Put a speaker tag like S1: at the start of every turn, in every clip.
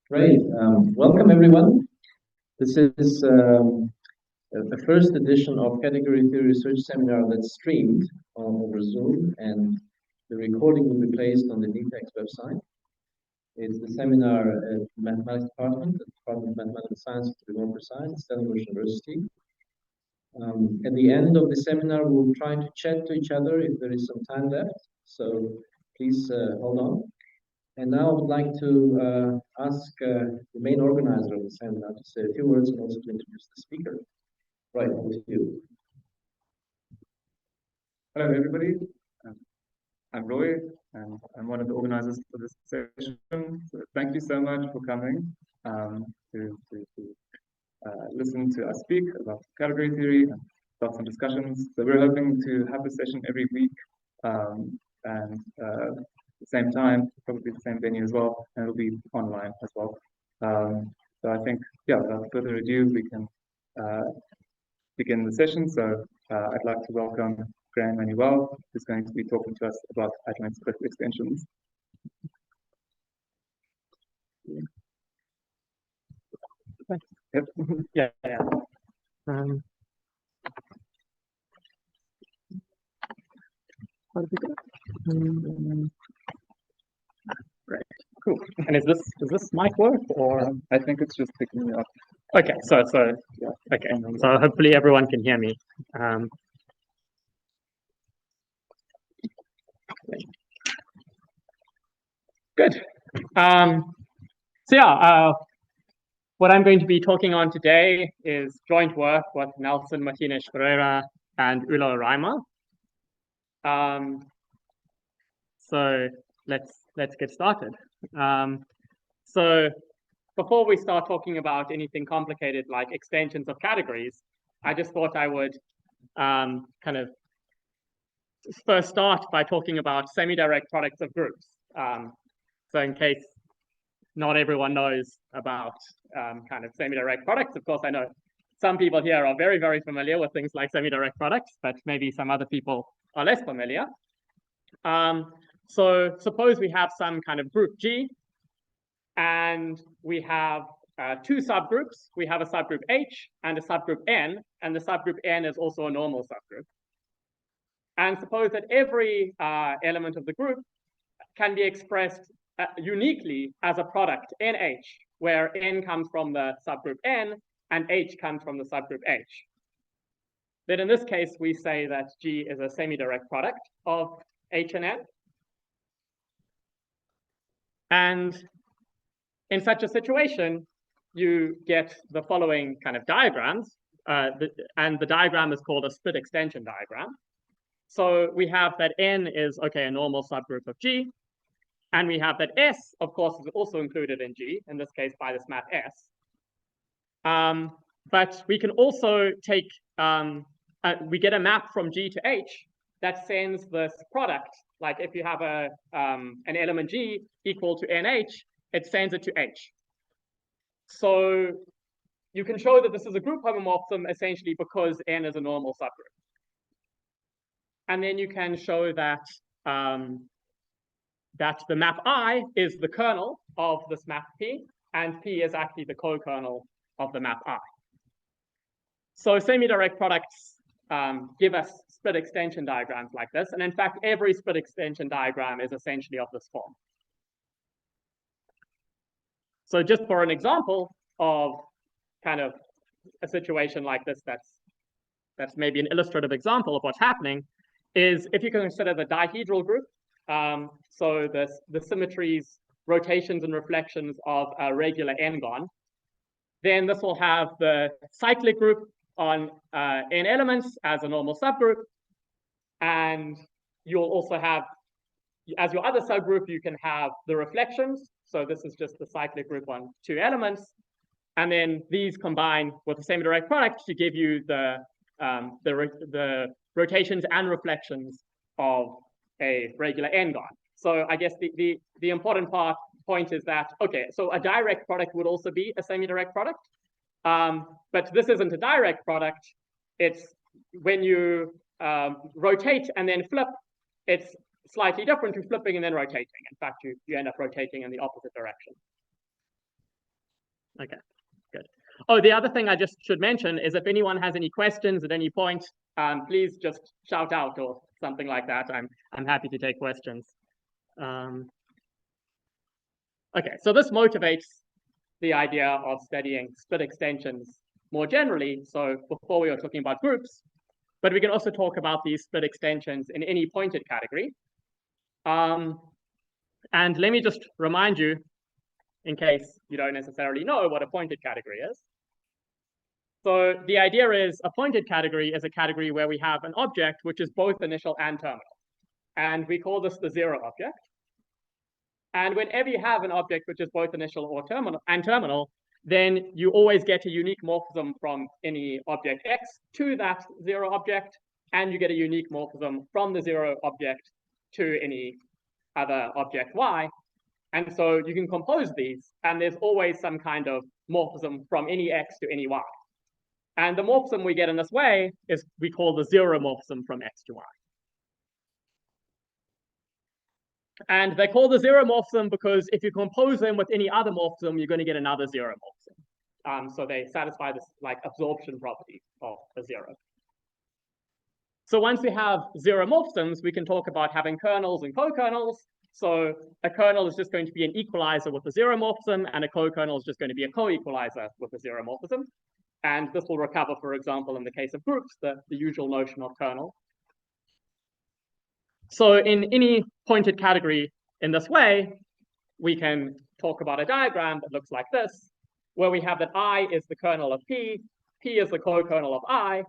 S1: Great. Welcome, everyone. This is the first edition of Category Theory Research Seminar that's streamed over Zoom, and the recording will be placed on the NITheCS website. It's the seminar at the Mathematics Department, the Department of Mathematical Science, to be more precise, Stellenbosch University. At the end of the seminar, we'll try to chat to each other if there is some time left. So please hold on. And now I would like to ask the main organizer of the seminar to say a few words and also to introduce the speaker. Right, over to you.
S2: Hello, everybody. I'm Roy, and I'm one of the organizers for this session. So thank you so much for coming to listen to us speak about category theory and about some discussions. So we're hoping to have this session every week and at the same time, probably the same venue as well, and it'll be online as well. So I think, yeah, without further ado, we can begin the session. So I'd like to welcome Graham Manuell, who's going to be talking to us about adjoint script extensions. Yep.
S3: Yeah. Great, cool. And is this mic work, or
S2: I think it's just picking me up.
S3: okay? So yeah. Okay. So hopefully everyone can hear me. Good. So yeah, what I'm going to be talking on today is joint work with Nelson Martins-Ferreira and Ulo Reimaa. So let's get started. So before we start talking about anything complicated like extensions of categories, I just thought I would kind of first start by talking about semi-direct products of groups. So in case not everyone knows about kind of semi-direct products, of course, I know some people here are very, very familiar with things like semi-direct products, but maybe some other people are less familiar. So suppose we have some kind of group G, and we have two subgroups. We have a subgroup H and a subgroup N, and the subgroup N is also a normal subgroup. And suppose that every element of the group can be expressed uniquely as a product NH, where N comes from the subgroup N and H comes from the subgroup H. Then in this case, we say that G is a semi-direct product of H and N. And in such a situation, you get the following kind of diagrams, and the diagram is called a split extension diagram. So we have that N is, okay, a normal subgroup of G, and we have that S, of course, is also included in G, in this case by this map S. But we can also take, we get a map from G to H that sends this product. Like if you have an element G equal to NH, it sends it to H. So you can show that this is a group homomorphism essentially because N is a normal subgroup. And then you can show that that the map I is the kernel of this map P, and P is actually the co-kernel of the map I. So semi-direct products give us split extension diagrams like this. And in fact, every split extension diagram is essentially of this form. So just for an example of kind of a situation like this, that's maybe an illustrative example of what's happening, is if you consider the dihedral group, so the symmetries, rotations, and reflections of a regular n-gon, then this will have the cyclic group on n elements as a normal subgroup, and you'll also have, as your other subgroup, you can have the reflections. So this is just the cyclic group on 2 elements, and then these combine with the semi-direct product to give you the rotations and reflections of a regular n-gon. So I guess the important point is that, okay, so a direct product would also be a semi-direct product, but this isn't a direct product. It's when you rotate and then flip, it's slightly different to flipping and then rotating. In fact, you end up rotating in the opposite direction. Okay, good. Oh, the other thing I just should mention is if anyone has any questions at any point, please just shout out or something like that. I'm happy to take questions. Okay, so this motivates the idea of studying split extensions more generally. So before we were talking about groups, but we can also talk about these split extensions in any pointed category. And let me just remind you, in case you don't necessarily know what a pointed category is. So the idea is a pointed category is a category where we have an object which is both initial and terminal. And we call this the zero object. And whenever you have an object which is both initial or terminal, then you always get a unique morphism from any object x to that zero object, and you get a unique morphism from the zero object to any other object y. And so you can compose these, and there's always some kind of morphism from any x to any y. And the morphism we get in this way is we call the zero morphism from x to y. And they call the zero morphism because if you compose them with any other morphism, you're going to get another zero morphism. So they satisfy this like absorption property of a zero. So once we have zero morphisms, we can talk about having kernels and co-kernels. So a kernel is just going to be an equalizer with a zero morphism, and a co-kernel is just going to be a co-equalizer with a zero morphism. And this will recover, for example, in the case of groups, the usual notion of kernel. So in any pointed category in this way, we can talk about a diagram that looks like this, where we have that I is the kernel of P is the co-kernel of I,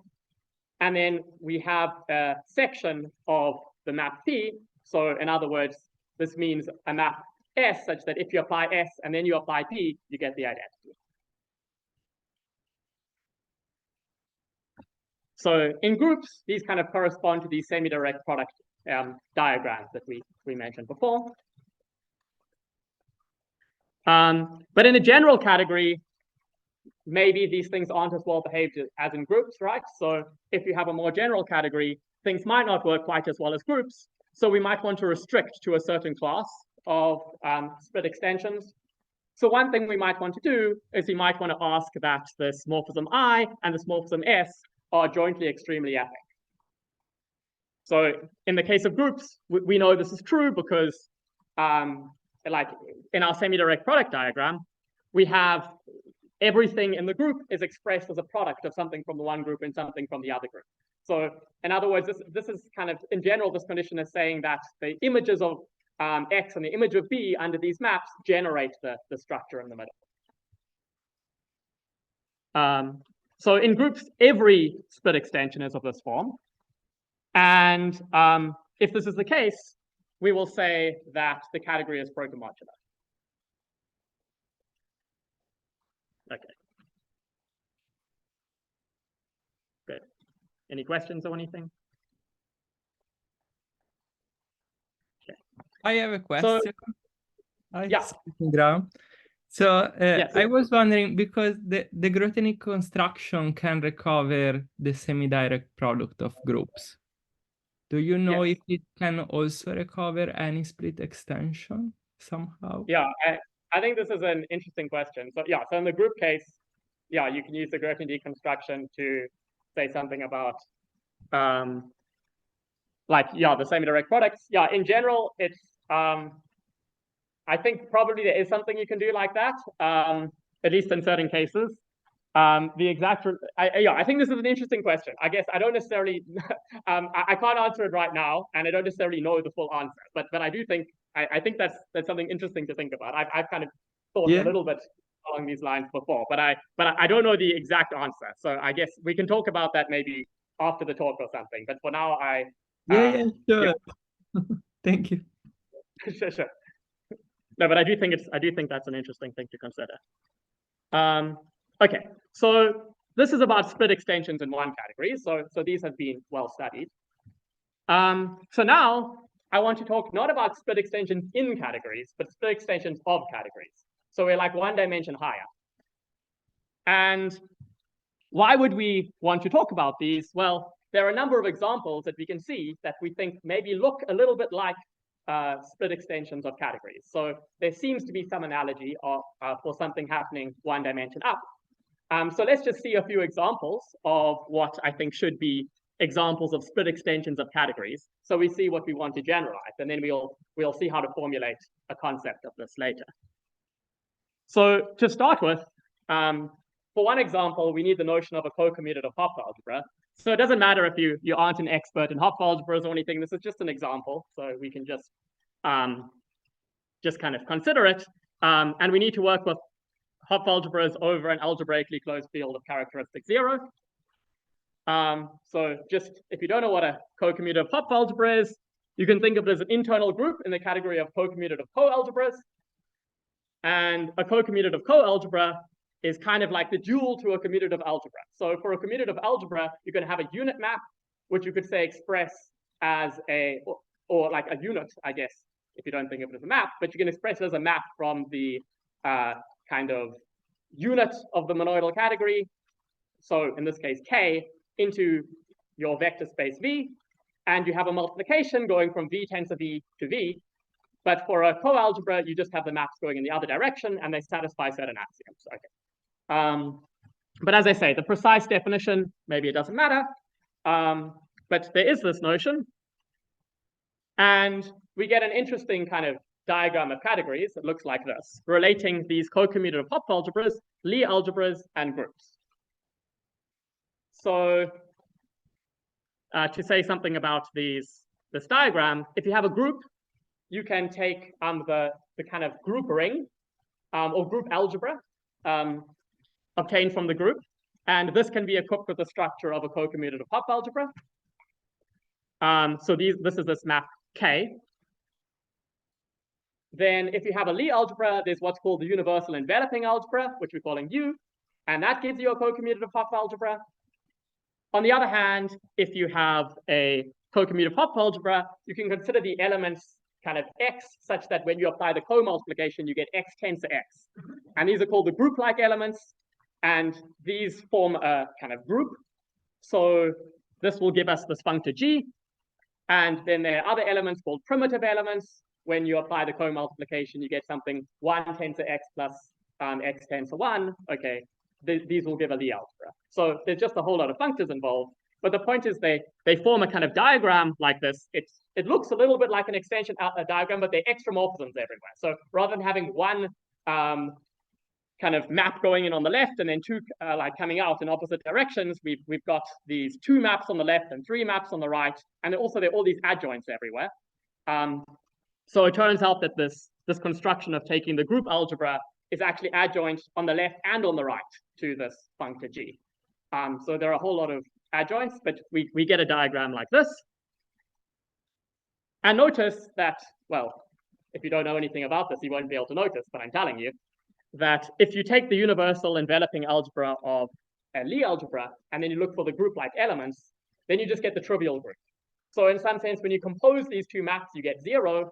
S3: and then we have a section of the map P. So in other words, this means a map S such that if you apply S and then you apply P, you get the identity. So in groups, these kind of correspond to these semi-direct product diagrams that we mentioned before. But in a general category, maybe these things aren't as well behaved as in groups, right? So if you have a more general category, things might not work quite as well as groups. So we might want to restrict to a certain class of split extensions. So one thing we might want to do is we might want to ask that this morphism I and this morphism S are jointly extremely epic. So in the case of groups, we know this is true because like in our semi-direct product diagram, we have everything in the group is expressed as a product of something from the one group and something from the other group. So in other words, this is kind of, in general, this condition is saying that the images of X and the image of B under these maps generate the structure in the middle. So in groups, every split extension is of this form. And if this is the case, we will say that the category is protomodular. Okay. Good. Any questions or anything? Okay.
S4: I have a question.
S3: So, yeah.
S4: Graham. So
S3: Yes.
S4: I was wondering, because the Grothendieck construction can recover the semi-direct product of groups. Do you know
S3: Yes.
S4: if it can also recover any split extension somehow?
S3: Yeah, I think this is an interesting question. So yeah, so in the group case, yeah, you can use the Grothendieck construction to say something about like, yeah, the semi-direct products. Yeah, in general, it's I think probably there is something you can do like that, at least in certain cases. The exact, yeah, I think this is an interesting question. I guess I don't necessarily, I can't answer it right now, and I don't necessarily know the full answer. But I do think, I think that's something interesting to think about. I've kind of thought a little bit along these lines before, but I don't know the exact answer. So I guess we can talk about that maybe after the talk or something. But for now,
S4: Sure. Yeah. Thank you.
S3: Sure. No, but I do think that's an interesting thing to consider. Okay, so this is about split extensions in one category. So these have been well studied. So now I want to talk not about split extensions in categories, but split extensions of categories. So we're like one dimension higher. And why would we want to talk about these? Well, there are a number of examples that we can see that we think maybe look a little bit like split extensions of categories. So there seems to be some analogy for something happening one dimension up. So let's just see a few examples of what I think should be examples of split extensions of categories. So we see what we want to generalize, and then we'll see how to formulate a concept of this later. So to start with, for one example, we need the notion of a cocommutative Hopf algebra. So it doesn't matter if you aren't an expert in Hopf algebras or anything. This is just an example, so we can just kind of consider it. And we need to work with Hopf algebras over an algebraically closed field of characteristic 0. So just if you don't know what a cocommutative Hopf algebra is, you can think of it as an internal group in the category of cocommutative coalgebras. And a cocommutative coalgebra is kind of like the dual to a commutative algebra. So for a commutative algebra, you can have a unit map, which you could say express as or like a unit, I guess, if you don't think of it as a map, but you can express it as a map from the kind of unit of the monoidal category. So in this case, K, into your vector space V, and you have a multiplication going from V tensor V to V. But for a coalgebra, you just have the maps going in the other direction, and they satisfy certain axioms. Okay. But as I say, the precise definition, maybe it doesn't matter. But there is this notion. And we get an interesting kind of diagram of categories that looks like this, relating these cocommutative Hopf algebras, Lie algebras, and groups. So to say something about this diagram, if you have a group, you can take the kind of group ring or group algebra obtained from the group, and this can be equipped with the structure of a cocommutative Hopf algebra. So this is this map K. Then if you have a Lie algebra, there's what's called the universal enveloping algebra, which we're calling U, and that gives you a cocommutative Hopf algebra. On the other hand, if you have a cocommutative Hopf algebra, you can consider the elements kind of X such that when you apply the co-multiplication, you get X tensor X. And these are called the group-like elements, and these form a kind of group. So this will give us this functor G. And then there are other elements called primitive elements. When you apply the co-multiplication, you get something 1 tensor X plus X tensor 1. Okay, these will give a Lie algebra. So there's just a whole lot of functors involved. But the point is they form a kind of diagram like this. It looks a little bit like an extension diagram, but they're extremorphisms everywhere. So rather than having one kind of map going in on the left and then two like coming out in opposite directions, we've got these 2 maps on the left and 3 maps on the right, and also there are all these adjoints everywhere. So it turns out that this construction of taking the group algebra is actually adjoint on the left and on the right to this functor G. So there are a whole lot of adjoints, but we get a diagram like this. And notice that, well, if you don't know anything about this, you won't be able to notice, but I'm telling you that if you take the universal enveloping algebra of a Lie algebra, and then you look for the group-like elements, then you just get the trivial group. So in some sense, when you compose these 2 maps, you get 0.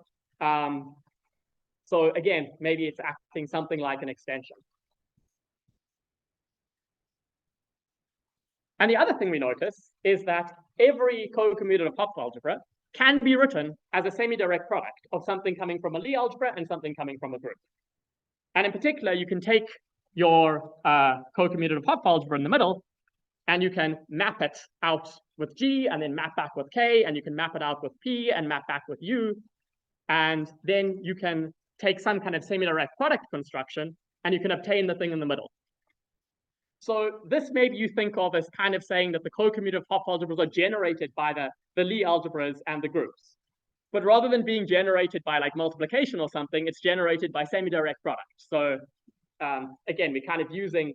S3: So again, maybe it's acting something like an extension. And the other thing we notice is that every cocommutative Hopf algebra can be written as a semi-direct product of something coming from a Lie algebra and something coming from a group. And in particular, you can take your cocommutative Hopf algebra in the middle, and you can map it out with G, and then map back with K, and you can map it out with P, and map back with U. And then you can take some kind of semi-direct product construction, and you can obtain the thing in the middle. So this maybe you think of as kind of saying that the cocommutative Hopf algebras are generated by the Lie algebras and the groups. But rather than being generated by like multiplication or something, it's generated by semi-direct products. So again, we're kind of using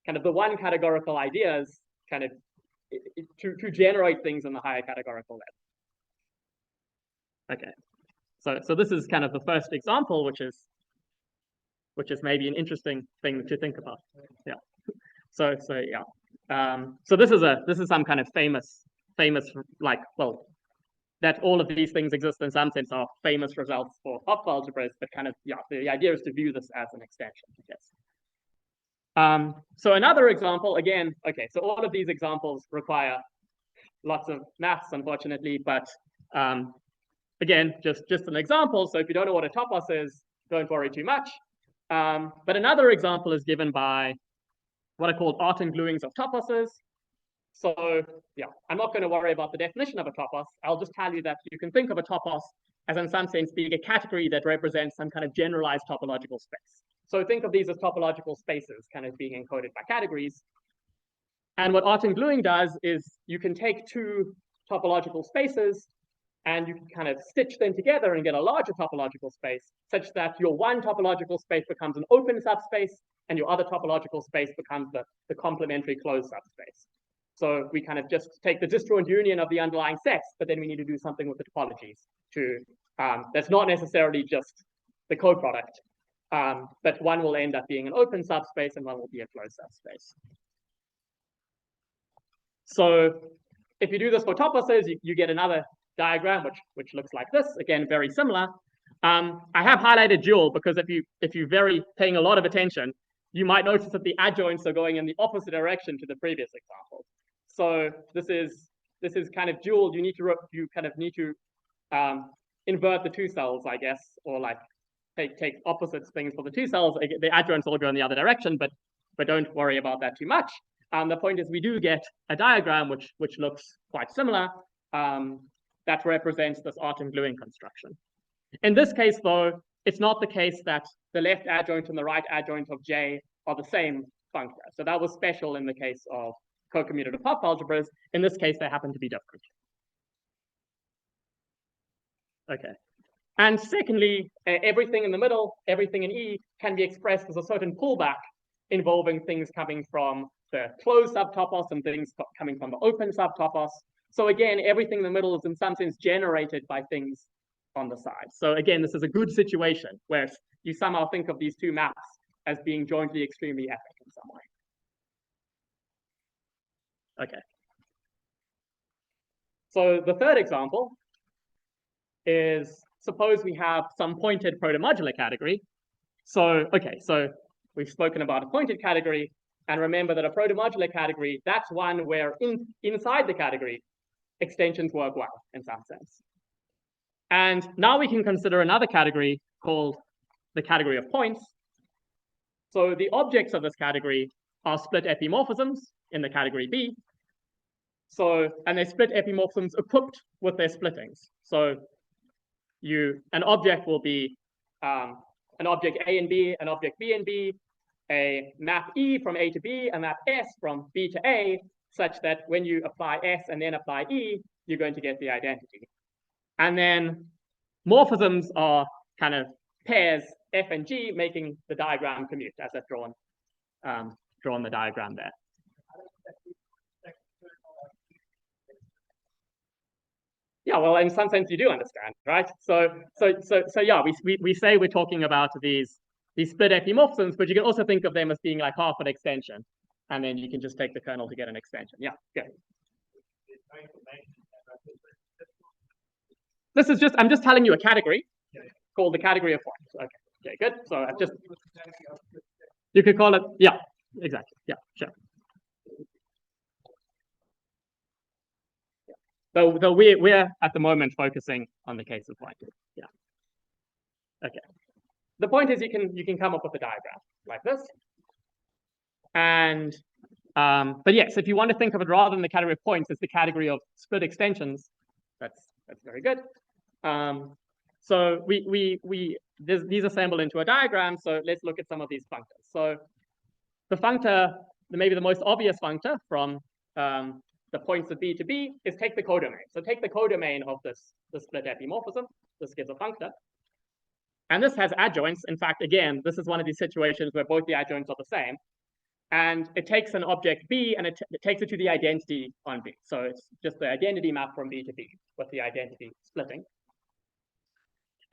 S3: kind of the one categorical ideas kind of to generate things in the higher categorical level. Okay, so this is kind of the first example, which is maybe an interesting thing to think about. Yeah. So yeah. So this is some kind of famous like, well, that all of these things exist in some sense are famous results for Hopf algebras, but kind of, yeah, the idea is to view this as an extension, I guess. So another example, again, okay, so all of these examples require lots of maths, unfortunately, but again, just an example. So if you don't know what a topos is, don't worry too much. But another example is given by what are called Artin glueings of toposes. So yeah, I'm not going to worry about the definition of a topos. I'll just tell you that you can think of a topos as in some sense being a category that represents some kind of generalized topological space. So think of these as topological spaces kind of being encoded by categories. And what Artin gluing does is you can take two topological spaces and you can kind of stitch them together and get a larger topological space such that your one topological space becomes an open subspace and your other topological space becomes the complementary closed subspace. So we kind of just take the disjoint union of the underlying sets, but then we need to do something with the topologies to, that's not necessarily just the coproduct, but one will end up being an open subspace and one will be a closed subspace. So if you do this for toposes, you get another diagram which looks like this. Again, very similar. I have highlighted dual because if you're very paying a lot of attention, you might notice that the adjoints are going in the opposite direction to the previous example. So this is kind of dual. You kind of need to invert the two cells, I guess, or like take opposite things for the two cells. The adjoints all go in the other direction, but don't worry about that too much. The point is we do get a diagram which looks quite similar that represents this Artin gluing construction. In this case, though, it's not the case that the left adjoint and the right adjoint of J are the same functor. So that was special in the case of cocommutative Hopf algebras. In this case, they happen to be different. Okay. And secondly, everything in the middle, everything in E, can be expressed as a certain pullback involving things coming from the closed subtopos and things coming from the open subtopos. So again, everything in the middle is in some sense generated by things on the side. So again, this is a good situation where you somehow think of these two maps as being jointly extremely epic in some way. Okay. So the third example is, suppose we have some pointed protomodular category. So, okay, so we've spoken about a pointed category, and remember that a protomodular category, that's one where inside the category, extensions work well in some sense. And now we can consider another category called the category of points. So the objects of this category are split epimorphisms in the category B. So, and they split epimorphisms equipped with their splittings. So an object will be an object A and B, an object B and B, a map E from A to B, a map S from B to A, such that when you apply S and then apply E, you're going to get the identity. And then morphisms are kind of pairs F and G, making the diagram commute, as I've drawn the diagram there. Yeah, well, in some sense you do understand, right? So yeah, we say we're talking about these split epimorphisms, but you can also think of them as being like half an extension, and then you can just take the kernel to get an extension. Yeah, good. This is I'm just telling you a category called the category of points. Okay, good. So you could call it, yeah, exactly. Yeah, sure. Though we're at the moment focusing on the case of pointed. Yeah. Okay. The point is you can come up with a diagram like this. And but yes, if you want to think of it rather than the category of points, it's the category of split extensions. That's very good. So these assemble into a diagram. So let's look at some of these functors. So the functor, maybe the most obvious functor from the points of B to B is take the codomain. So take the codomain of the split epimorphism. This gives a functor. And this has adjoints. In fact, again, this is one of these situations where both the adjoints are the same. And it takes an object B and it takes it to the identity on B. So it's just the identity map from B to B with the identity splitting.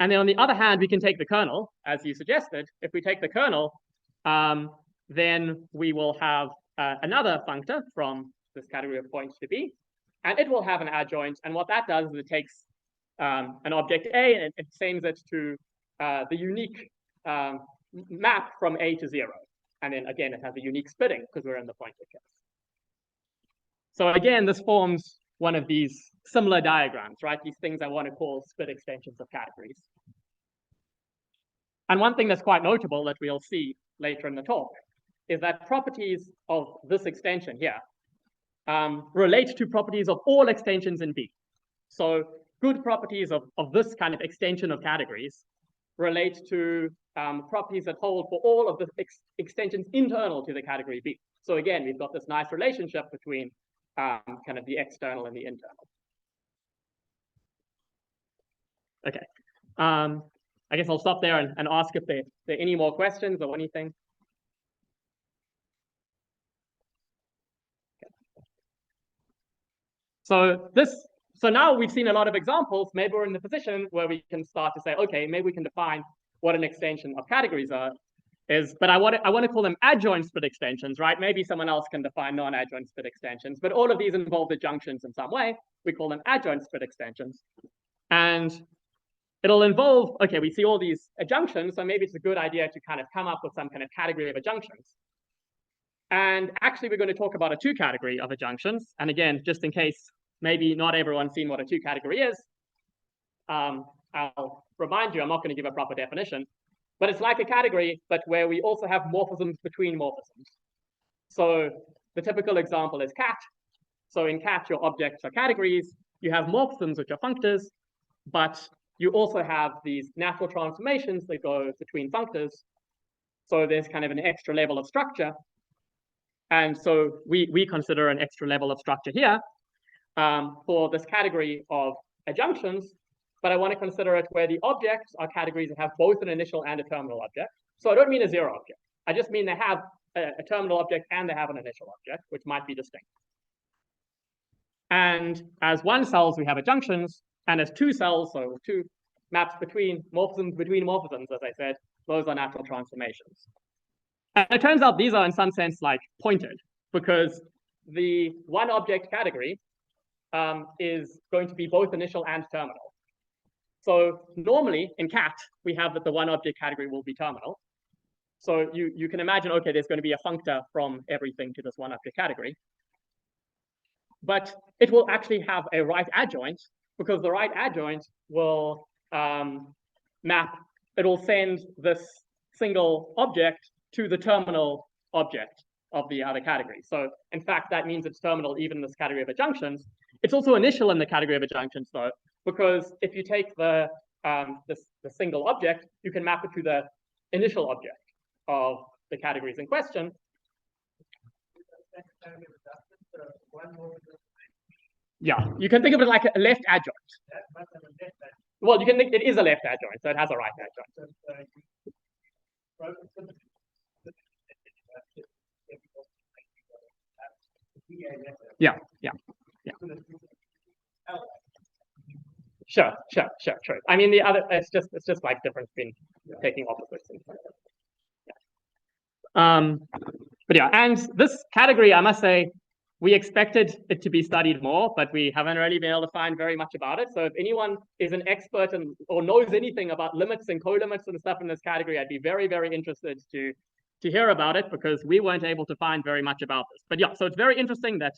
S3: And then on the other hand, we can take the kernel, as you suggested. If we take the kernel, then we will have another functor from this category of points to B, and it will have an adjoint. And what that does is it takes an object A and it sends it to the unique map from A to 0. And then again, it has a unique splitting because we're in the pointed case. So again, this forms one of these similar diagrams, right? These things I want to call split extensions of categories. And one thing that's quite notable that we'll see later in the talk is that properties of this extension here relate to properties of all extensions in B. So good properties of this kind of extension of categories relate to properties that hold for all of the extensions internal to the category B. So again, we've got this nice relationship between kind of the external and the internal. Okay. I guess I'll stop there and ask if there are any more questions or anything. Okay. So now we've seen a lot of examples. Maybe we're in the position where we can start to say, okay, maybe we can define what an extension of categories is, but I want to call them adjoint split extensions, right? Maybe someone else can define non-adjoint split extensions, but all of these involve adjunctions in some way. We call them adjoint split extensions. And it'll involve, okay, we see all these adjunctions, so maybe it's a good idea to kind of come up with some kind of category of adjunctions. And actually, we're going to talk about a two category of adjunctions. And again, just in case maybe not everyone's seen what a two category is, I'll remind you, I'm not going to give a proper definition, but it's like a category, but where we also have morphisms between morphisms. So the typical example is cat. So in cat, your objects are categories. You have morphisms, which are functors, but you also have these natural transformations that go between functors. So there's kind of an extra level of structure. And so we consider an extra level of structure here for this category of adjunctions, but I want to consider it where the objects are categories that have both an initial and a terminal object. So I don't mean a zero object. I just mean they have a terminal object and they have an initial object, which might be distinct. And as one cells, we have adjunctions, and as two cells, so two maps between morphisms, as I said, those are natural transformations. And it turns out these are in some sense like pointed, because the one object category is going to be both initial and terminal. So normally in cat, we have that the one object category will be terminal. So you can imagine, okay, there's going to be a functor from everything to this one object category. But it will actually have a right adjoint, because the right adjoint will it will send this single object to the terminal object of the other category. So in fact, that means it's terminal even in this category of adjunctions. It's also initial in the category of adjunctions, though, because if you take the single object, you can map it to the initial object of the categories in question. Yeah, you can think of it like a left adjoint. Well, you can think it is a left adjoint, so it has a right adjoint. Yeah. Sure. I mean, the other, it's just like difference between taking opposites and stuff. Yeah. But yeah, and this category, I must say, we expected it to be studied more, but we haven't really been able to find very much about it. So if anyone is an expert or knows anything about limits and co-limits and stuff in this category, I'd be very, very interested to hear about it, because we weren't able to find very much about this. But yeah, so it's very interesting that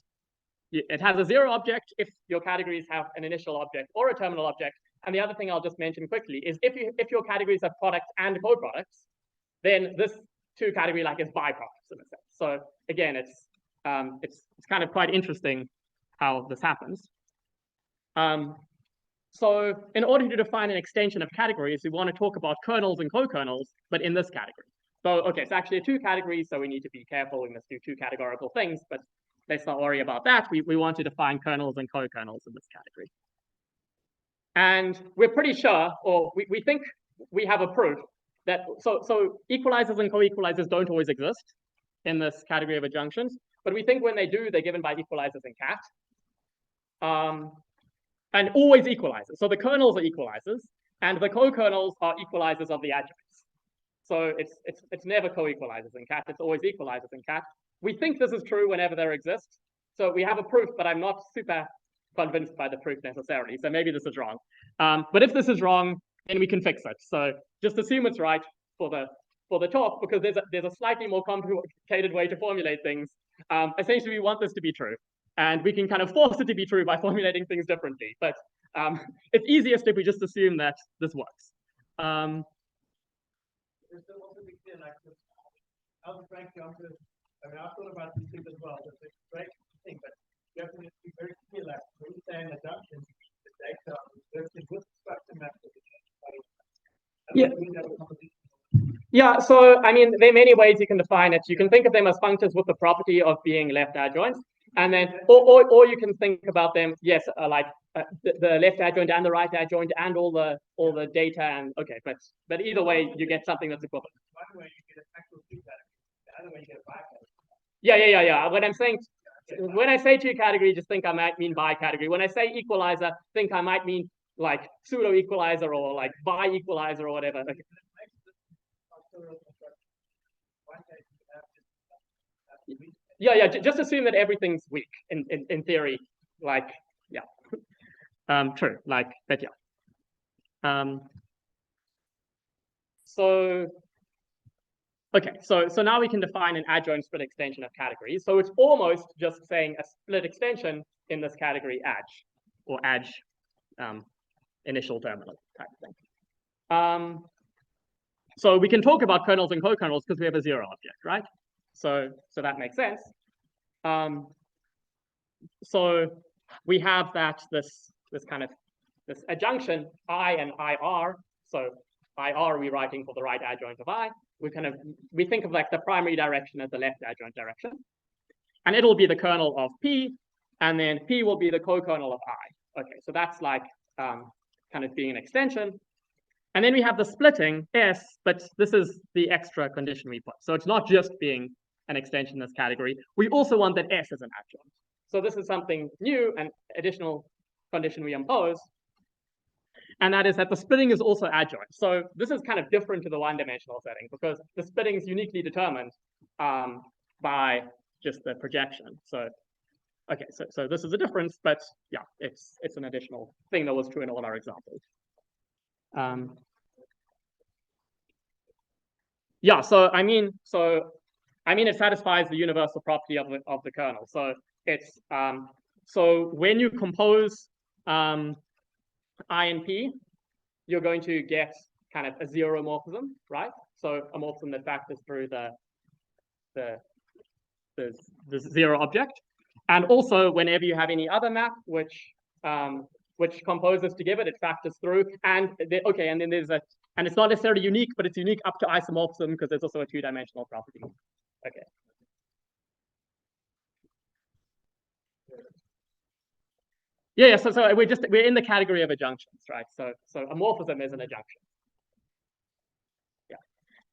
S3: it has a zero object if your categories have an initial object or a terminal object. And the other thing I'll just mention quickly is if your categories have products and co-products, then this two category like is byproducts in a sense. So again, it's kind of quite interesting how this happens. So in order to define an extension of categories, we want to talk about kernels and co-kernels, but in this category. So, okay, it's actually a two categories, so we need to be careful. We must do two categorical things, but let's not worry about that. We want to define kernels and co-kernels in this category. And we're pretty sure, or we think we have a proof that, so equalizers and co-equalizers don't always exist in this category of adjunctions, but we think when they do, they're given by equalizers in cat. And always equalizers. So the kernels are equalizers, and the co-kernels are equalizers of the adjoints. So it's never co-equalizers in cat, it's always equalizers in cat. We think this is true whenever there exists. So we have a proof, but I'm not super convinced by the proof necessarily. So maybe this is wrong. But if this is wrong, then we can fix it. So just assume it's right for the talk, because there's a slightly more complicated way to formulate things. Essentially, we want this to be true. And we can kind of force it to be true by formulating things differently. But it's easiest if we just assume that this works.
S5: I mean, I've thought about these things as well. It's a great thing, but you have to be very clear. Like when you say an adjunction, the data is with structure method.
S3: Yeah, so I mean, there are many ways you can define it. You can think of them as functors with the property of being left adjoints, and then, or you can think about them, yes, the left adjoint and the right adjoint and all the data, and okay, but either way, you get something that's equivalent.
S5: One way you get an actual two-category, the other way you get a bi-category.
S3: Yeah. When I say two category, just think I might mean bi-category. When I say equalizer, think I might mean like pseudo equalizer or like bi-equalizer or whatever. Okay. Yeah, just assume that everything's weak in theory. Like, yeah. True, like, but yeah. Okay, so now we can define an adjoint split extension of categories. So it's almost just saying a split extension in this category adj, or adj initial terminal type thing. So we can talk about kernels and co-kernels because we have a zero object, right? So that makes sense. So we have that this adjunction I and IR. So IR we're writing for the right adjoint of I. We think of like the primary direction as the left adjoint direction. And it'll be the kernel of P, and then P will be the co-kernel of I. Okay, so that's like kind of being an extension. And then we have the splitting S, but this is the extra condition we put. So it's not just being an extension in this category. We also want that S is an adjoint. So this is something new, an additional condition we impose. And that is that the splitting is also adjoint. So this is kind of different to the one-dimensional setting because the splitting is uniquely determined by just the projection. So, okay, so this is a difference, but yeah, it's an additional thing that was true in all our examples. Yeah, so I mean it satisfies the universal property of the kernel. So it's so when you compose I and P, you're going to get kind of a zero morphism, right? So a morphism that factors through the zero object. And also whenever you have any other map which composes to give it, it factors through. And then there's and it's not necessarily unique, but it's unique up to isomorphism because there's also a two-dimensional property. Okay. Yeah, so we're in the category of adjunctions, right? So a morphism is an adjunction. Yeah.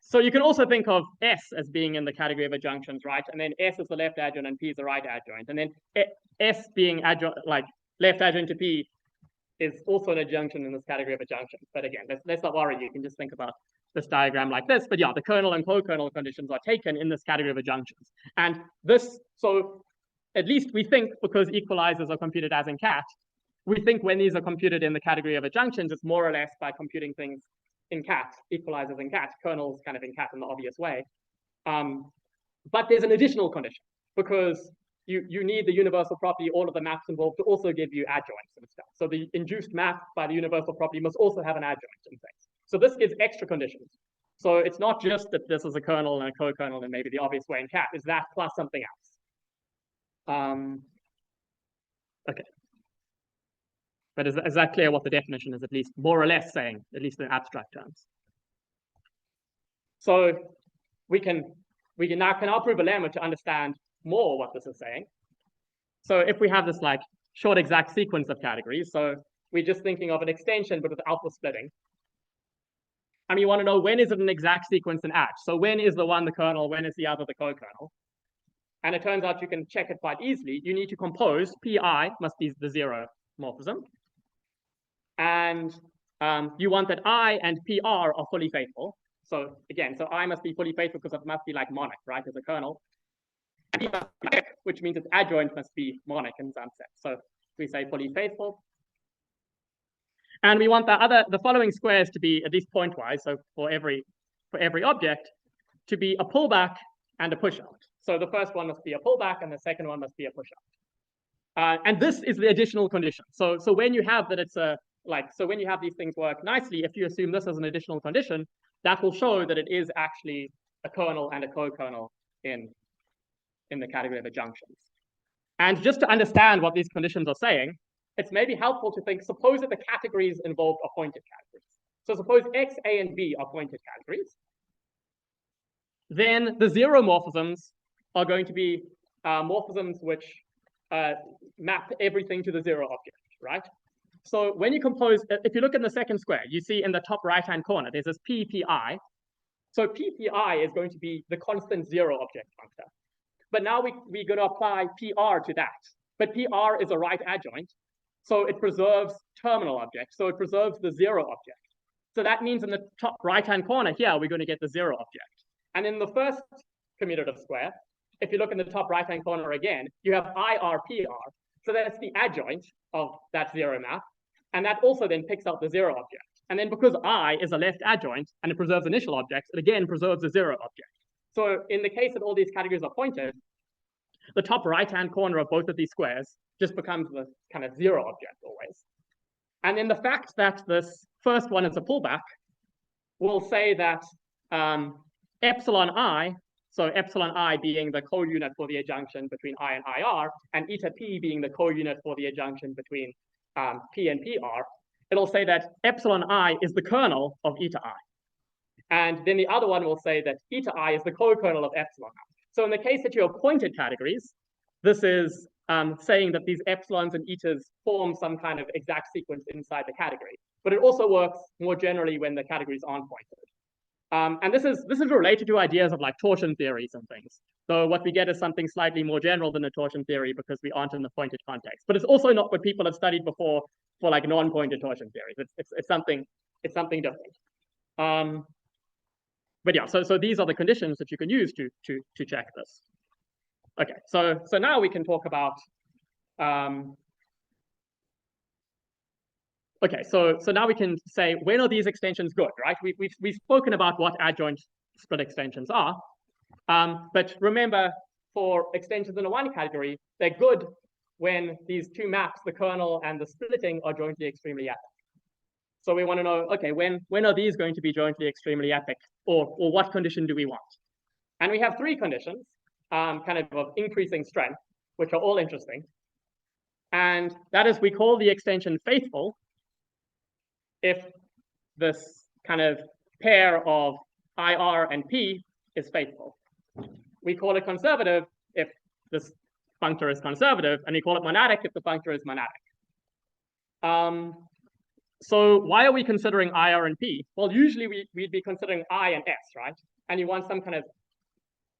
S3: So you can also think of S as being in the category of adjunctions, right? And then S is the left adjoint and P is the right adjoint. And then S being adjoint, like left adjoint to P, is also an adjunction in this category of adjunctions. But again, let's not worry. You can just think about this diagram like this. But yeah, the kernel and co-kernel conditions are taken in this category of adjunctions. And this, so at least we think, because equalizers are computed as in cat, we think when these are computed in the category of adjunctions, it's more or less by computing things in cat, equalizers in cat, kernels kind of in cat in the obvious way. But there's an additional condition because you need the universal property, all of the maps involved, to also give you adjoints and stuff. So the induced map by the universal property must also have an adjoint and things. So this gives extra conditions. So it's not just that this is a kernel and a co-kernel and maybe the obvious way in cat, is that plus something else. Okay. But is that clear what the definition is, at least more or less saying, at least in abstract terms? So we can now prove a lemma to understand more what this is saying. So if we have this like short exact sequence of categories, so we're just thinking of an extension but with alpha splitting. And you want to know when is it an exact sequence in adj? So when is the one the kernel, when is the other the co-kernel? And it turns out you can check it quite easily. You need to compose pi must be the zero morphism. And you want that I and PR are fully faithful. So again, so I must be fully faithful because it must be like monic, right, as a kernel. Which means its adjoint must be monic in some sense. So we say fully faithful. And we want the following squares to be at least pointwise. So for every object, to be a pullback and a push out. So the first one must be a pullback and the second one must be a push out. And this is the additional condition. So when you have that it's when you have these things work nicely, if you assume this as an additional condition, that will show that it is actually a kernel and a co-kernel in the category of adjunctions. And just to understand what these conditions are saying, it's maybe helpful to think, suppose that the categories involved are pointed categories. So suppose X, A, and B are pointed categories. Then the zero morphisms are going to be morphisms which map everything to the zero object, right? So when you compose, if you look in the second square, you see in the top right-hand corner, there's this PPI. So PPI is going to be the constant zero object functor. But now we're going to apply PR to that. But PR is a right adjoint, so it preserves terminal objects. So it preserves the zero object. So that means in the top right-hand corner here, we're going to get the zero object. And in the first commutative square, if you look in the top right-hand corner again, you have IRPR. So that's the adjoint of that zero map. And that also then picks out the zero object. And then because I is a left adjoint and it preserves initial objects, it again preserves the zero object. So in the case that all these categories are pointed, the top right-hand corner of both of these squares just becomes the kind of zero object always. And then the fact that this first one is a pullback will say that epsilon I, so epsilon I being the co-unit for the adjunction between I and IR, and eta P being the co-unit for the adjunction between P and PR, it'll say that epsilon I is the kernel of eta I. And then the other one will say that eta I is the co-kernel of epsilon I. So in the case that you have pointed categories, this is saying that these epsilons and etas form some kind of exact sequence inside the category. But it also works more generally when the categories aren't pointed. And this is related to ideas of like torsion theories and things. So what we get is something slightly more general than a torsion theory because we aren't in the pointed context. But it's also not what people have studied before for like non-pointed torsion theories. It's something different. But yeah, so these are the conditions that you can use to check this. Okay, so now we can talk about okay, so now we can say when are these extensions good, right? We've spoken about what adjoint split extensions are, but remember for extensions in a one category, they're good when these two maps, the kernel and the splitting, are jointly extremely epic. So we want to know, okay, when are these going to be jointly extremely epic, or what condition do we want? And we have three conditions, kind of increasing strength, which are all interesting. And that is, we call the extension faithful if this kind of pair of IR and P is faithful. We call it conservative if this functor is conservative, and we call it monadic if the functor is monadic. So why are we considering IR and P? Well, usually we'd be considering I and S, right? And you want some kind of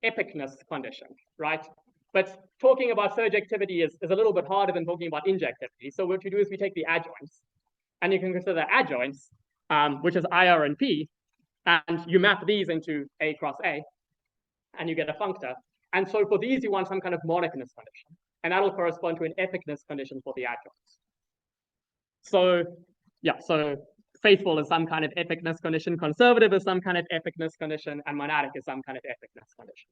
S3: epicness condition, right? But talking about surjectivity is a little bit harder than talking about injectivity. So what you do is we take the adjoints, and you can consider adjoints, which is IR and P, and you map these into A cross A, and you get a functor. And so for these, you want some kind of monicness condition, and that'll correspond to an epicness condition for the adjoints. So yeah, so faithful is some kind of epicness condition, conservative is some kind of epicness condition, and monadic is some kind of epicness condition.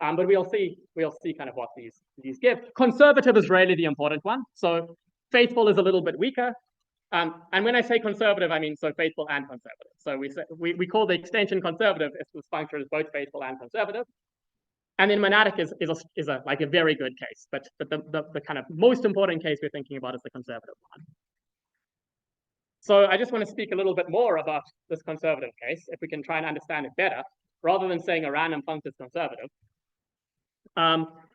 S3: But we'll see kind of what these give. Conservative is really the important one. So faithful is a little bit weaker. And when I say conservative, I mean so faithful and conservative. So we call the extension conservative if this functor is both faithful and conservative. And then monadic is like a very good case. But the kind of most important case we're thinking about is the conservative one. So I just want to speak a little bit more about this conservative case, if we can try and understand it better, rather than saying a random functor is conservative.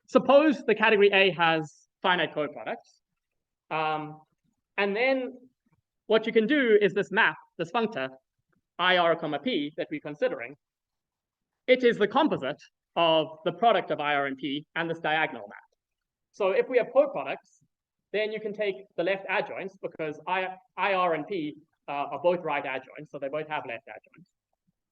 S3: Suppose the category A has finite coproducts. And then what you can do is this map, this functor, IR comma P that we're considering, it is the composite of the product of IR and P and this diagonal map. So if we have coproducts, then you can take the left adjoints because IR and P are both right adjoints, so they both have left adjoints.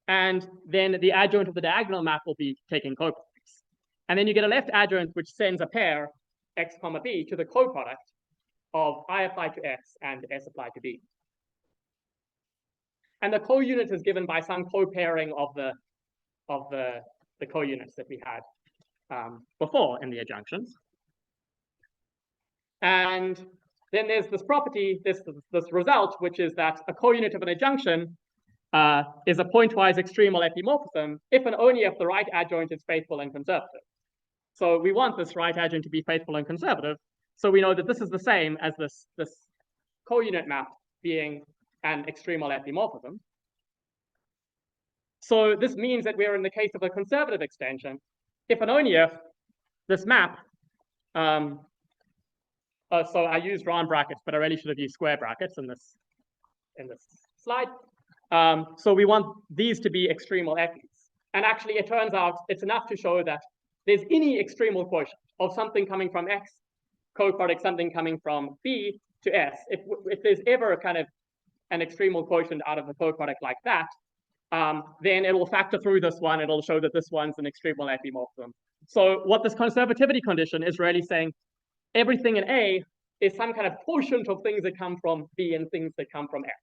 S3: And then the adjoint of the diagonal map will be taking coproducts. And then you get a left adjoint which sends a pair, X comma B, to the coproduct of I applied to X and S applied to B. And the co-unit is given by some co-pairing of the co-units that we had before in the adjunctions. And then there's this property, this result, which is that a co-unit of an adjunction is a pointwise extremal epimorphism if and only if the right adjoint is faithful and conservative. So we want this right adjoint to be faithful and conservative. So we know that this is the same as this co-unit map being an extremal epimorphism. So this means that we're in the case of a conservative extension if and only if this map, so I used round brackets, but I really should have used square brackets in this slide. So we want these to be extremal epis. And actually, it turns out it's enough to show that there's any extremal quotient of something coming from X, co-product something coming from B to S. If there's ever kind of an extremal quotient out of a co-product like that, then it will factor through this one. It'll show that this one's an extremal epimorphism. So what this conservativity condition is really saying, everything in A is some kind of quotient of things that come from B and things that come from X.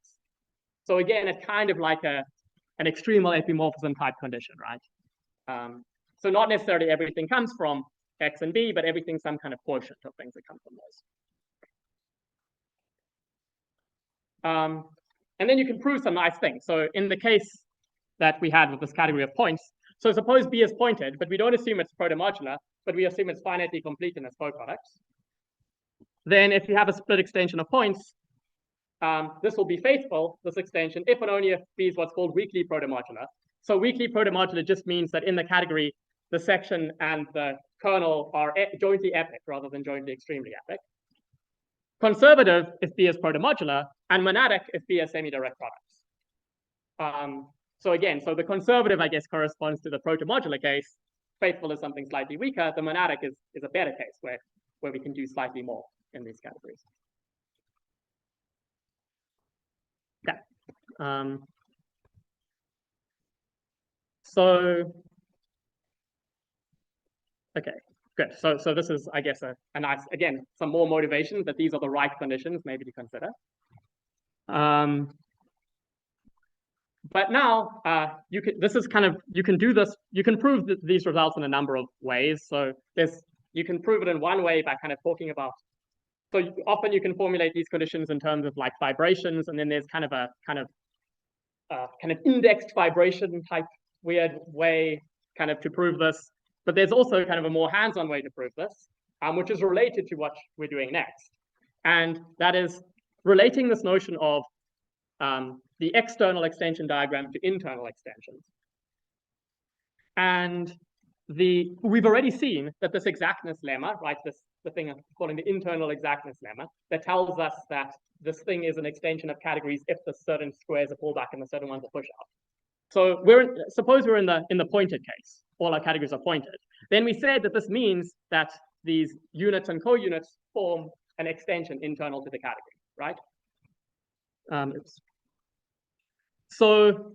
S3: So again, it's kind of like an extremal epimorphism type condition, right? So not necessarily everything comes from X and B, but everything's some kind of quotient of things that come from those. And then you can prove some nice things. So in the case that we had with this category of points, so suppose B is pointed, but we don't assume it's protomodular, but we assume it's finitely complete in its co-products. Then if you have a split extension of points, this will be faithful, this extension, if and only if B is what's called weakly protomodular. So weakly protomodular just means that in the category, the section and the kernel are jointly epic rather than jointly extremely epic. Conservative if B is protomodular, and monadic if B is semidirect products. So again, so the conservative, I guess, corresponds to the protomodular case. Faithful is something slightly weaker. The monadic is a better case where we can do slightly more in these categories. Okay. Okay, good. So this is, I guess, a nice, again, some more motivation that these are the right conditions maybe to consider. But now you can do this. You can prove these results in a number of ways. So you can prove it in one way by kind of talking about. So often you can formulate these conditions in terms of like vibrations, and then there's kind of a kind of indexed vibration type weird way kind of to prove this. But there's also kind of a more hands-on way to prove this, which is related to what we're doing next, and that is relating this notion of the external extension diagram to internal extensions. And we've already seen that this exactness lemma, right, the thing I'm calling the internal exactness lemma, that tells us that this thing is an extension of categories if the certain squares are pulled back and the certain ones are pushed out. So suppose we're in the pointed case, all our categories are pointed. Then we said that this means that these units and co-units form an extension internal to the category, right? So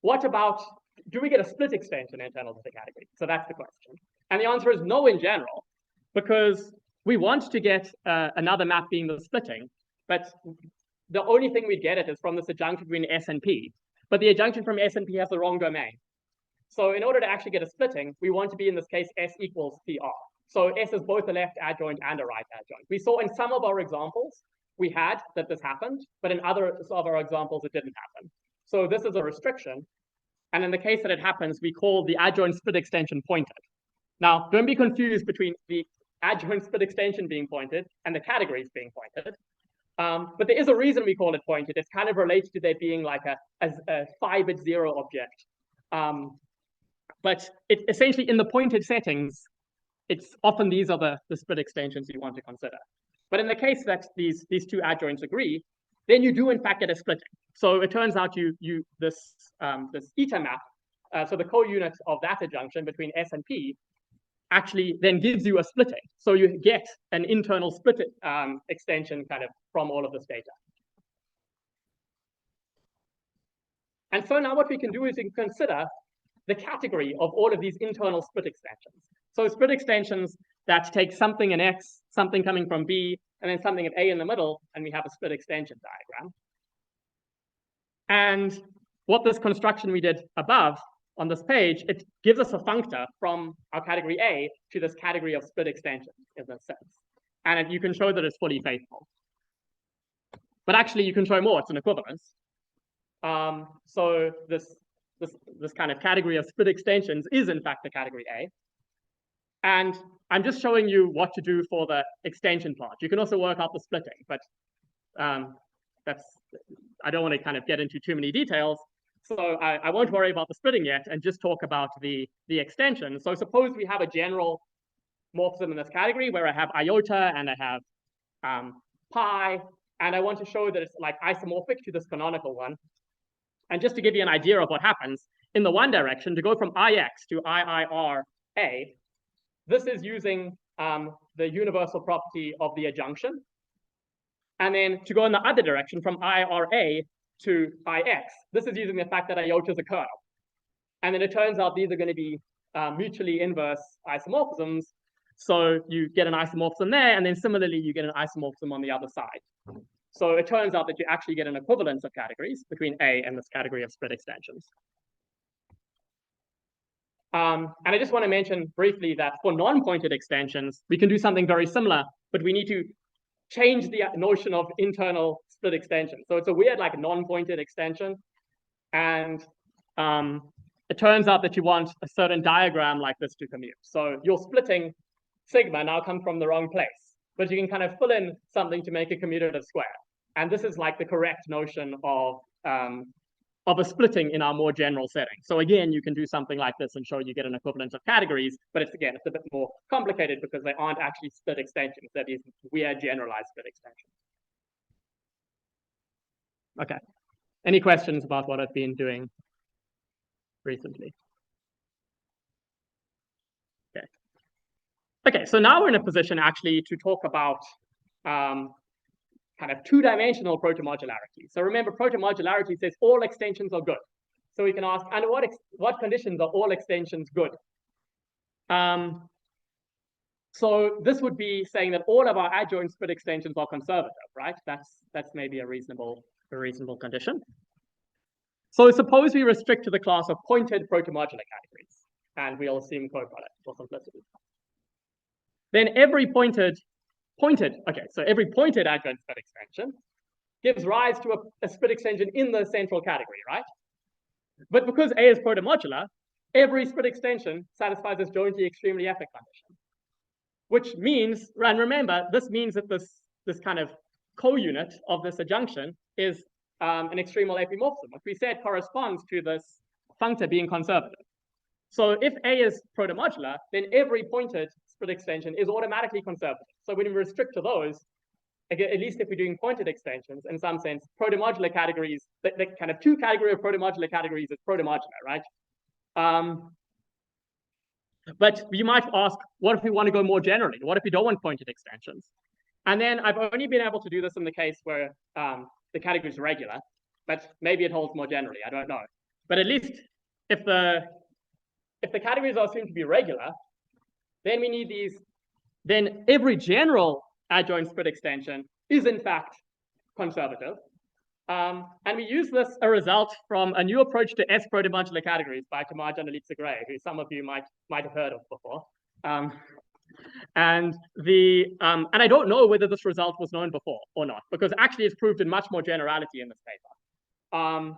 S3: what about, do we get a split extension internal to the category? So that's the question. And the answer is no in general, because we want to get another map being the splitting, but the only thing we get it is from this adjunction between S and P. But the adjunction from S and P has the wrong domain. So in order to actually get a splitting, we want to be in this case S equals PR. So S is both a left adjoint and a right adjoint. We saw in some of our examples, we had that this happened, but in others of our examples, it didn't happen. So this is a restriction. And in the case that it happens, we call the adjoint split extension pointed. Now, don't be confused between the adjoint split extension being pointed and the categories being pointed. But there is a reason we call it pointed. It's kind of related to there being like a 5-bit-0 object. But it essentially in the pointed settings, it's often these are the split extensions you want to consider. But in the case that these two adjoints agree, then you do in fact get a splitting. So it turns out this eta map, so the co-unit of that adjunction between S and P, actually then gives you a splitting. So you get an internal split extension kind of from all of this data. And so now what we can do is we can consider the category of all of these internal split extensions. So split extensions that take something in X, something coming from B, and then something in A in the middle, and we have a split extension diagram. And what this construction we did above on this page, it gives us a functor from our category A to this category of split extensions in this sense. and you can show that it's fully faithful. But actually, you can show more. It's an equivalence. So this kind of category of split extensions is in fact the category A. And I'm just showing you what to do for the extension part. You can also work out the splitting, but I don't want to kind of get into too many details. So I won't worry about the splitting yet and just talk about the extension. So suppose we have a general morphism in this category where I have iota and I have pi, and I want to show that it's like isomorphic to this canonical one. And just to give you an idea of what happens, in the one direction, to go from ix to iira, this is using the universal property of the adjunction. And then to go in the other direction, from ira to ix, this is using the fact that iota is a kernel. And then it turns out these are going to be mutually inverse isomorphisms. So you get an isomorphism there, and then similarly, you get an isomorphism on the other side. So it turns out that you actually get an equivalence of categories between A and this category of split extensions. And I just want to mention briefly that for non-pointed extensions, we can do something very similar, but we need to change the notion of internal split extension. So it's a weird like non-pointed extension. And it turns out that you want a certain diagram like this to commute. So your splitting sigma now comes from the wrong place, but you can kind of fill in something to make a commutative square. And this is like the correct notion of a splitting in our more general setting. So again, you can do something like this and show you get an equivalence of categories, but it's a bit more complicated because they aren't actually split extensions. They're these weird generalized split extensions. Okay. Any questions about what I've been doing recently? Okay. Okay, so now we're in a position actually to talk about kind of two-dimensional protomodularity. So remember, protomodularity says all extensions are good. So we can ask, under what conditions are all extensions good? So this would be saying that all of our adjoint split extensions are conservative, right? That's maybe a reasonable condition. So suppose we restrict to the class of pointed protomodular categories, and we'll assume coproduct for simplicity. Then every pointed adjoint split extension gives rise to a split extension in the central category, right? But because A is protomodular, every split extension satisfies this jointly extremely epic condition. Which means, and remember, this means that this kind of co-unit of this adjunction is an extremal epimorphism, which we said corresponds to this functor being conservative. So if A is protomodular, then every pointed split extension is automatically conservative. So when we restrict to those, again, at least if we're doing pointed extensions, in some sense, protomodular categories, the kind of two category of protomodular categories is protomodular, right? But you might ask, what if we want to go more generally? What if we don't want pointed extensions? And then I've only been able to do this in the case where the category is regular, but maybe it holds more generally, I don't know. But at least if the categories are assumed to be regular, then we need these, then every general adjoint split extension is in fact conservative. And we use a result from a new approach to S protomodular categories by Tamaj and Gray, who some of you might have heard of before. And I don't know whether this result was known before or not, because actually it's proved in much more generality in this paper.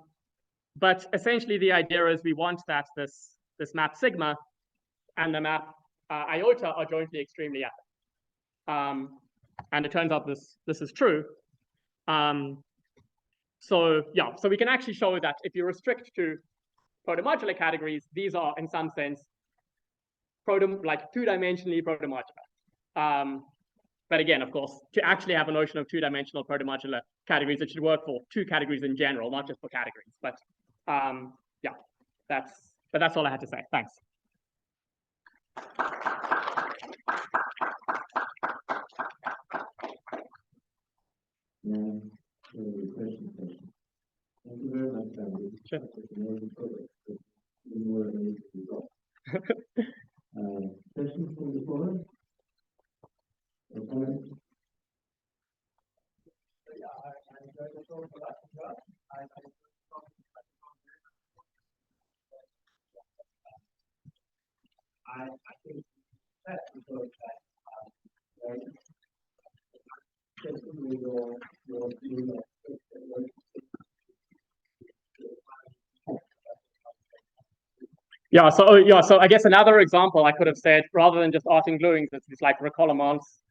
S3: But essentially the idea is we want that this map sigma and the map iota are jointly extremely epic. And it turns out this is true. So yeah, so we can actually show that if you restrict to protomodular categories, these are in some sense two-dimensionally protomodular. But again, of course, to actually have a notion of two-dimensional protomodular categories, it should work for two categories in general, not just for categories. But yeah, that's all I had to say. Thanks.
S1: Thank you very much, Andy.
S3: Sure.
S1: Questions from the floor? Or comments?
S5: I think that's because
S3: So I guess another example I could have said, rather than just Artin glueings, it's like recollements.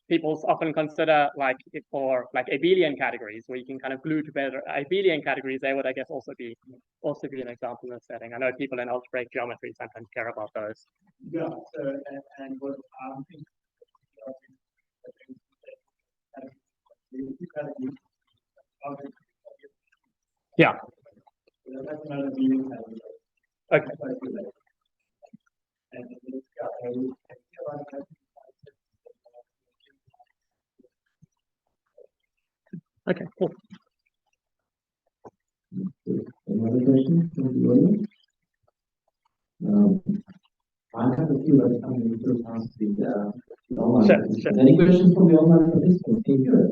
S3: People often consider like for like abelian categories where you can kind of glue together abelian categories. They would, I guess, also be an example in this setting. I know people in algebraic geometry sometimes care about those.
S5: Yeah. So and what I'm thinking.
S3: Yeah. Okay. Okay, cool.
S1: Another question from the audience? I have a few, but I'm going to ask the online.
S3: Sure.
S1: Any questions from the online participants? Can you hear it?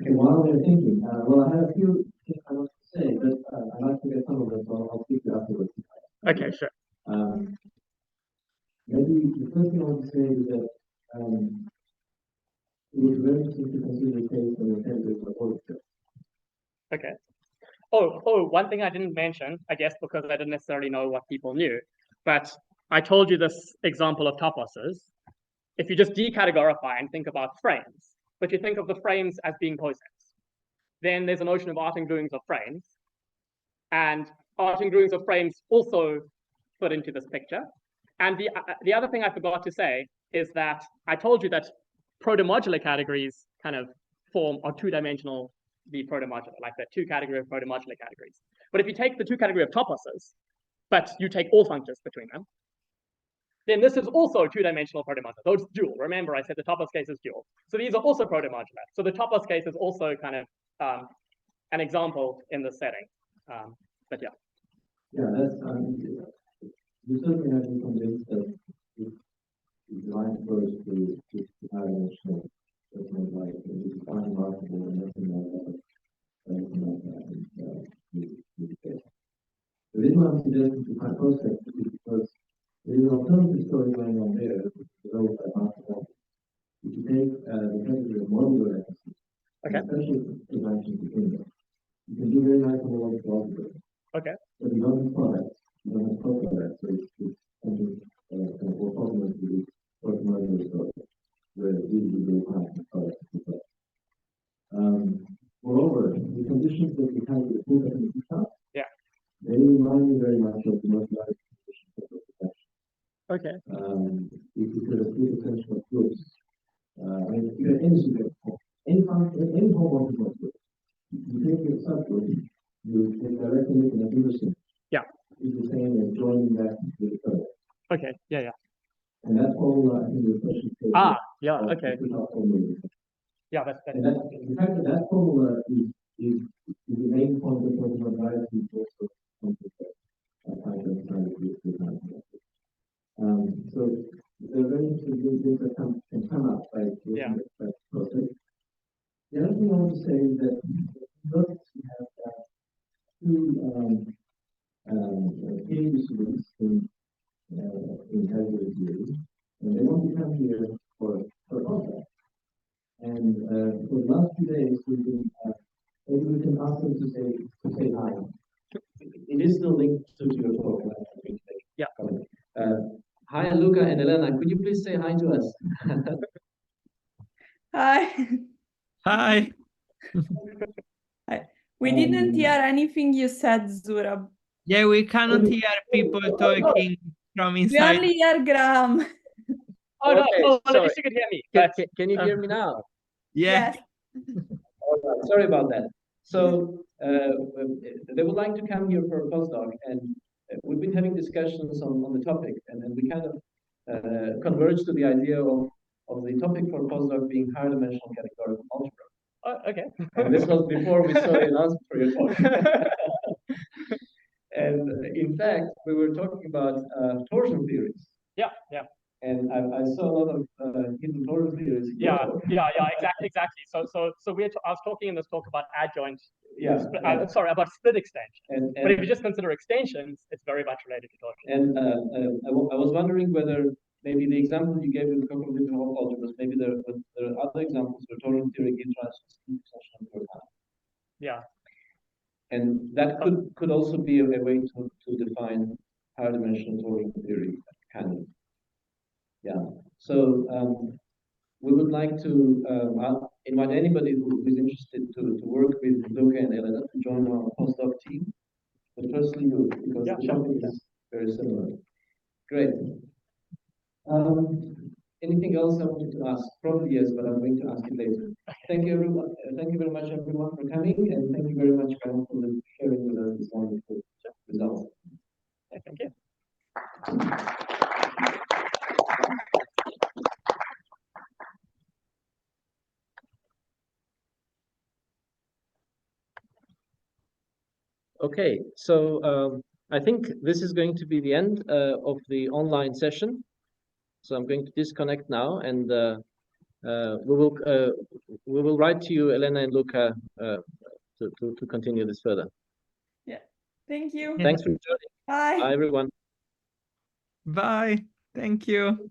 S1: Okay, while they're thinking, well, I have a few things I want to say, but I'd like to get some of them, so I'll speak to you afterwards.
S3: Okay, sure.
S1: Maybe the first thing I want to say is that it would be very interesting to consider the case of the candidates of orchestra.
S3: Okay. Oh, one thing I didn't mention, I guess because I didn't necessarily know what people knew, but I told you this example of toposes. If you just decategorify and think about frames, but you think of the frames as being posets, then there's a notion of Artin glueings of frames, and Artin glueings of frames also fit into this picture. And the other thing I forgot to say is that I told you that protomodular categories kind of form a two-dimensional the protomodular, like the two category of protomodular categories. But if you take the two category of toposes, but you take all functions between them, then this is also two-dimensional protomodular. So it's dual. Remember, I said the topos case is dual. So these are also protomodular. So the topos case is also kind of an example in this setting. But yeah.
S1: Yeah, that's you certainly have to be convinced that if the line goes to higher dimensional, that's not like this is unremarkable and nothing like that. The reason I'm suggesting to my process is because there is an alternative story going on there, which is developed by Martins-Ferreira. If you take the category of modular entities, especially dimensions between them, you can do very nice homological algebras.
S3: Okay.
S1: But you don't have products, you don't have products, so it's something kind of orthogonal to the protomodular story, where it usually very high products. Moreover, the conditions that we have with full definition stuff, they remind me very much of the modularity conditions of the protection.
S3: Okay.
S1: If you could have three potential groups, I mean, you have any homological group, you take your subgroup, you can directly make an inversion.
S3: Yeah.
S1: It's the same as joining back to the kernel.
S3: Okay. Yeah.
S1: And that formula, I think, the question.
S3: Yeah. Okay. Yeah, that's
S1: and that, the fact that that formula is the main point of protomodularity is also something that I can try to do with my so the very interesting things that can come up by looking at that process. The other thing I want to say is that notice we have two students in graduate theory, and they want to come here for a contract. And for the last 2 days, we've been maybe we can ask them to say hi. It is still linked to your talk.
S3: Yeah.
S1: Hi, Luca and Elena. Could you please say hi to us?
S6: Hi.
S4: Hi.
S6: Hi. We didn't hear anything you said, Zura.
S4: Yeah, we cannot hear people talking from
S6: We
S4: inside.
S6: only hear Graham.
S3: Oh, no.
S1: Okay,
S3: Oh, at
S1: sorry.
S3: least you could hear me.
S1: Can you hear me now?
S4: Yeah.
S6: Yes.
S1: All right. Sorry about that. So they would like to come here for a postdoc, and we've been having discussions on the topic, and then we kind of converged to the idea of the topic for postdoc being higher dimensional categorical algebra.
S3: Oh, okay.
S1: And this was before we saw the announcement for your talk. And in fact, we were talking about torsion theories.
S3: Yeah.
S1: And I saw a lot of hidden total theories.
S3: Yeah, exactly. So I was talking in this talk about adjoint.
S1: Yeah.
S3: Sorry, about split extension.
S1: And
S3: but if you just consider extensions, it's very much related to total.
S1: And I was wondering whether maybe the example you gave with cocommutative algebras, maybe there are other examples where total theory gives rise to split extension of your
S3: Yeah.
S1: And that could also be a way to define higher dimensional total theory canon. Yeah. So we would like to invite anybody who is interested to work with Luca and Elena to join our postdoc team. But firstly, you, because the topic is very similar. Great. Anything else I wanted to ask? Probably yes, but I'm going to ask it later. Thank you, everyone. Thank you very much, everyone, for coming, and thank you very much, Graham, for sharing with us this wonderful results.
S3: Thank you.
S1: Okay, so I think this is going to be the end of the online session. So I'm going to disconnect now, and we will write to you, Elena and Luca, to continue this further.
S6: Yeah. Thank you.
S1: Thanks for joining.
S6: Bye.
S1: Bye, everyone.
S4: Bye. Thank you.